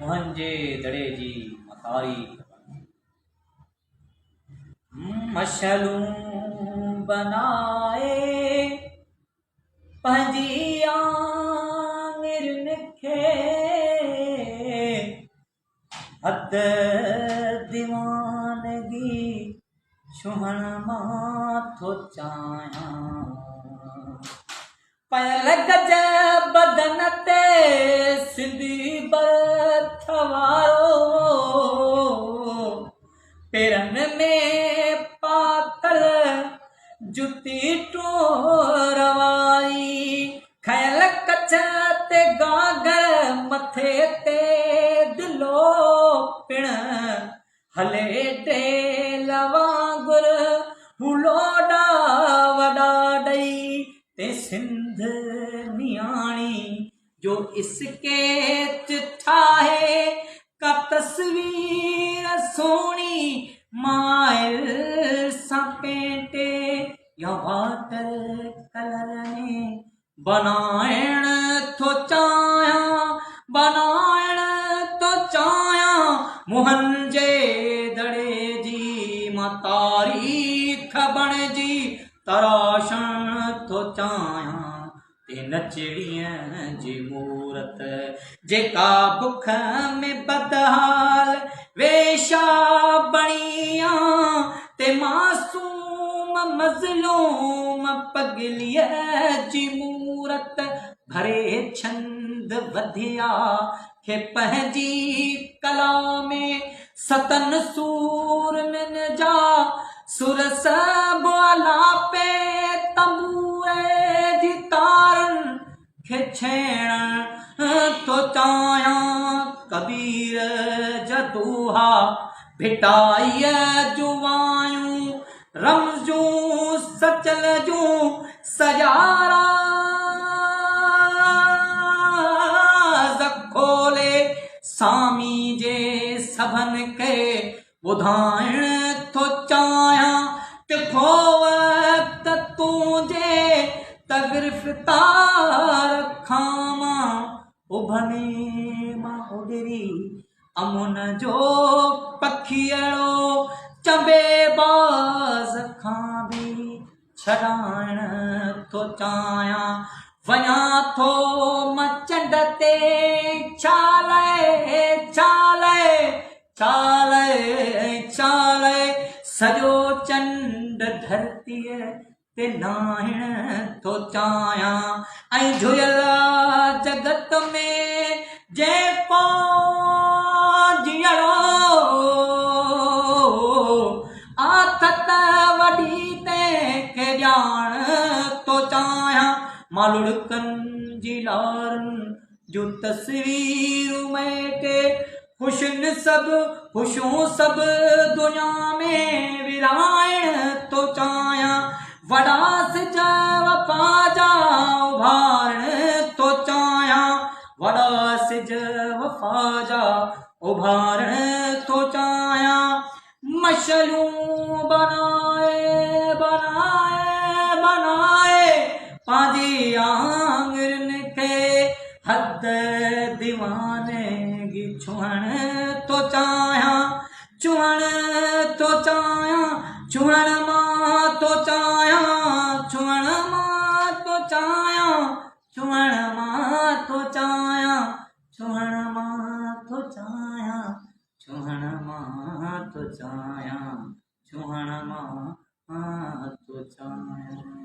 मुंहिंजे दड़े जी मतारी मशलूं बनाए पंहिंजी आङिरियुनि खे हद दीवानगी छुहण मां थो चाहियां पयल गज बदन ते सिंधी बरथ वारो पेरनि में पातल जुती टोर वारी खयल कच ते गागर मथे ते दिलो पिण हले टेल वांगुर हुलोडा वॾा ॾई ते सिंध नियाणी जो स्केच ठाहे का तस्वीर सोणी माइल सां पेंटे या वाटर कलर में बनाइण थो चाहियां मुंहिंजे दड़े जी मां तारीख़ बणिजी तराशण थो चाहियां ते नचड़ीअ जी मूरत जेका बुख में बदहाल वेशा बणिया ते मासूम मज़लूम पगलीअ जी मूरत भरे छंद वधिया खे पंहिंजी कला में सतन सूर मिन जा सुर सब आलापे तंबूरे जी तारनि खे छेड़ण थो चाहियां कबीर जा दोहा भिटाईअ जूं वायूं रमज़ूं सचल जूं सजारा खोले सामी जे सभनि खे ॿुधाइण थो चाहियां तिखो वक़्त तुंहिंजे त गिरफ़्तार खां मां उभने मां उॾरी अमुन जो पखियड़ो चंबे बाज़ खां बि छॾाइण थो चाहियां वञा थो मचंड ते चाले सॼो चंड धरतीअ ते नाहिण थो चाहियां ऐं झुयल जगत में जेको जीअड़ो आथत वॾी तंहिंखे ॼाण थो चाहियां मालुड़कनि जी लारनि जो तस्वीरूं मेटे ख़ुशियूं सभु दुनिया में विराइण थो चाहियां वॾा सिज वफ़ा जा उभारण थो चाहियां वॾा सिज वफ़ा जा उभारण थो चाहियां मशलूं बनाए पंहिंजी आङिरियुनि खे हद दीवानगी छुहण थो चाहियां छुहण मां थो चाहियां